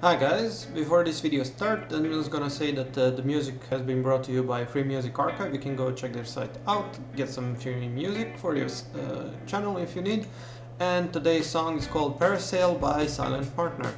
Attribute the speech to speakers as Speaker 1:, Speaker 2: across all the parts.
Speaker 1: Hi guys, before this video starts, I'm just gonna say that the music has been brought to you by Free Music Archive. You can go check their site out, get some free music for your channel if you need. And today's song is called Parasail by Silent Partner.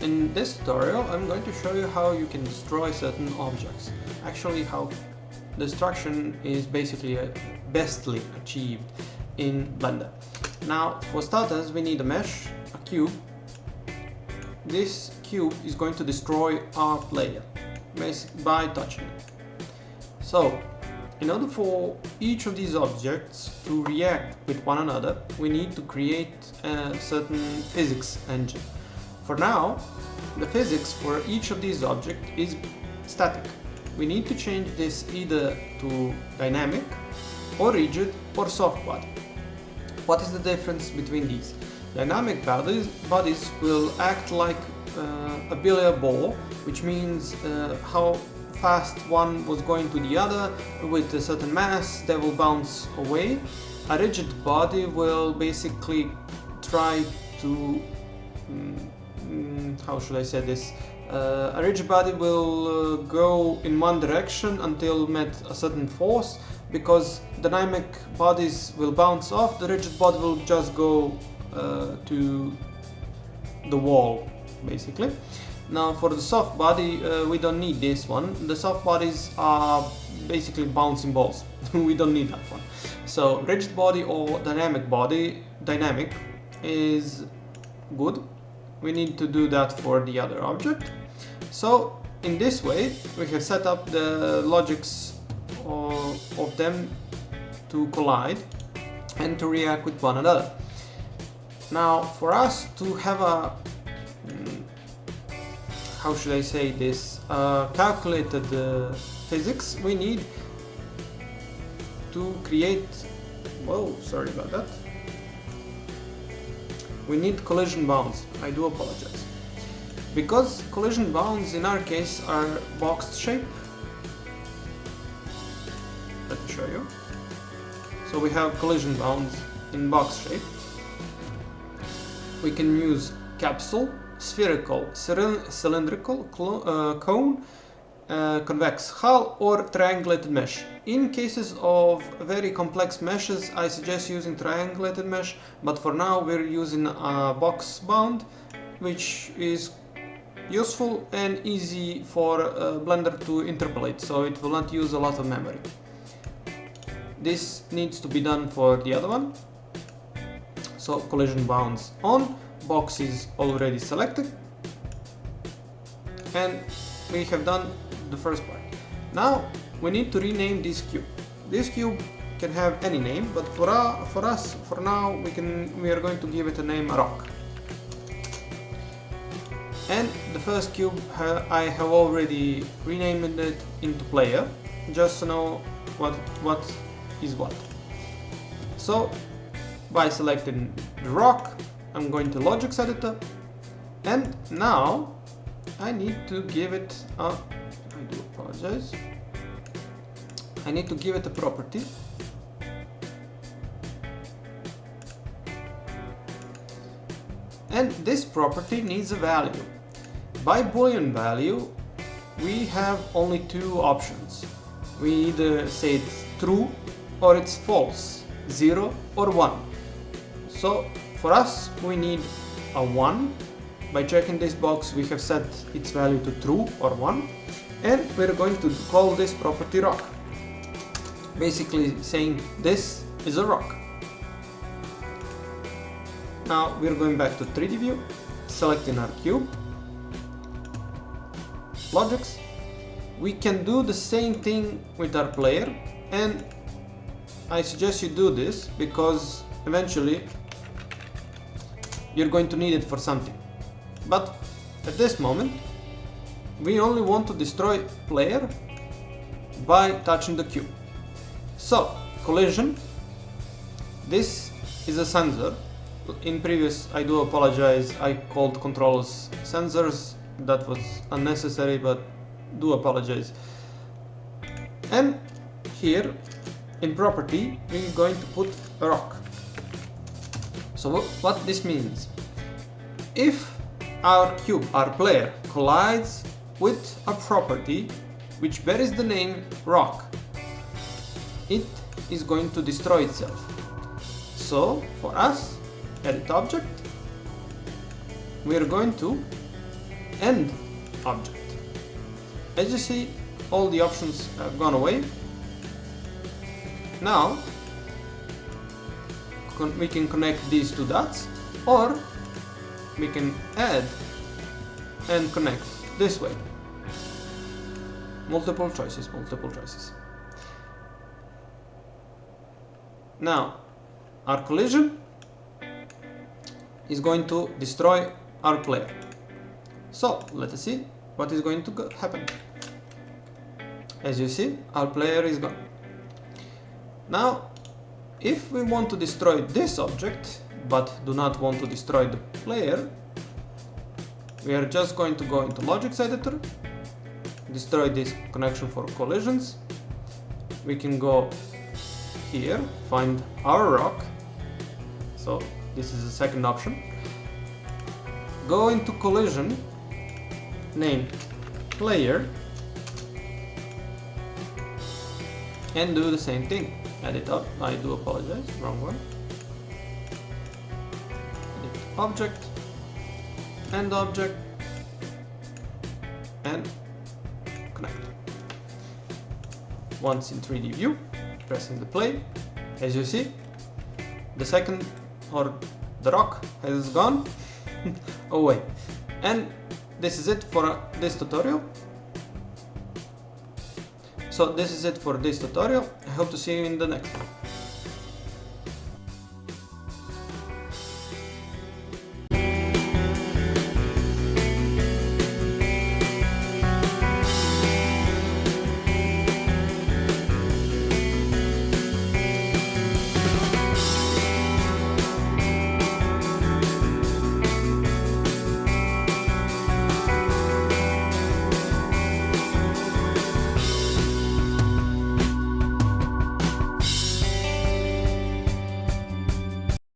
Speaker 1: In this tutorial, I'm going to show you how you can destroy certain objects. Actually, how destruction is basically bestly achieved in Blender. Now, for starters, we need a mesh, a cube. This cube is going to destroy our player by touching it. So, in order for each of these objects to react with one another, we need to create a certain physics engine. For now, the physics for each of these objects is static. We need to change this either to dynamic, or rigid, or soft body. What is the difference between these? Dynamic bodies will act like a billiard ball, which means how fast one was going to the other with a certain mass, they will bounce away. A rigid body will basically try to how should I say this? A rigid body will go in one direction until met a certain force, because dynamic bodies will bounce off, the rigid body will just go to the wall, basically. Now for the soft body, we don't need this one. The soft bodies are basically bouncing balls. We don't need that one. So rigid body or dynamic is good. We need to do that for the other object. So in this way we have set up the logics of them to collide and to react with one another. Now for us to have a how should I say this, calculated physics, we need to create, whoa, sorry about that. We need collision bounds. I do apologize. Because collision bounds in our case are boxed shape. Let me show you. So we have collision bounds in box shape. We can use capsule, spherical, cylindrical, cone, convex hull, or triangulated mesh. In cases of very complex meshes, I suggest using triangulated mesh, but for now we're using a box bound, which is useful and easy for Blender to interpolate, so it will not use a lot of memory. This needs to be done for the other one. So collision bounds on, box is already selected, and we have done the first part. Now we need to rename this cube. This cube can have any name, but for us, for now, we are going to give it a name, rock. And the first cube I have already renamed it into player, just to know what is what. So by selecting the rock, I'm going to logics editor, and now I need to give it a, I do apologize, I need to give it a property. And this property needs a value. By Boolean value, we have only two options. We either say it's true or it's false, 0 or 1. So for us, we need a 1. By checking this box, we have set its value to true or 1, and we're going to call this property rock, basically saying this is a rock. Now we're going back to 3D view, selecting our cube, logics. We can do the same thing with our player, and I suggest you do this because eventually you're going to need it for something. But at this moment we only want to destroy player by touching the cube. So, collision, this is a sensor. In previous, I do apologize, I called controls sensors. That was unnecessary, but do apologize. And here, in property, we're going to put a rock. So what this means, if our cube, our player, collides with a property which bears the name rock, it is going to destroy itself. So for us, edit object, we are going to end object. As you see, all the options have gone away. Now we can connect these two dots, or we can add and connect this way. Multiple choices, multiple choices. Now our collision is going to destroy our player. So let us see what is going to happen. As you see, our player is gone. Now, if we want to destroy this object, but do not want to destroy the player, we are just going to go into Logics Editor, destroy this connection for collisions. We can go here, find our rock. So this is the second option. Go into collision, name player, and do the same thing. Edit up, I do apologize, wrong one. Edit object, end object, and connect. Once in 3D view, pressing the play, as you see, the second, or the rock has gone away. And this is it for this tutorial. So this is it for this tutorial. I hope to see you in the next one.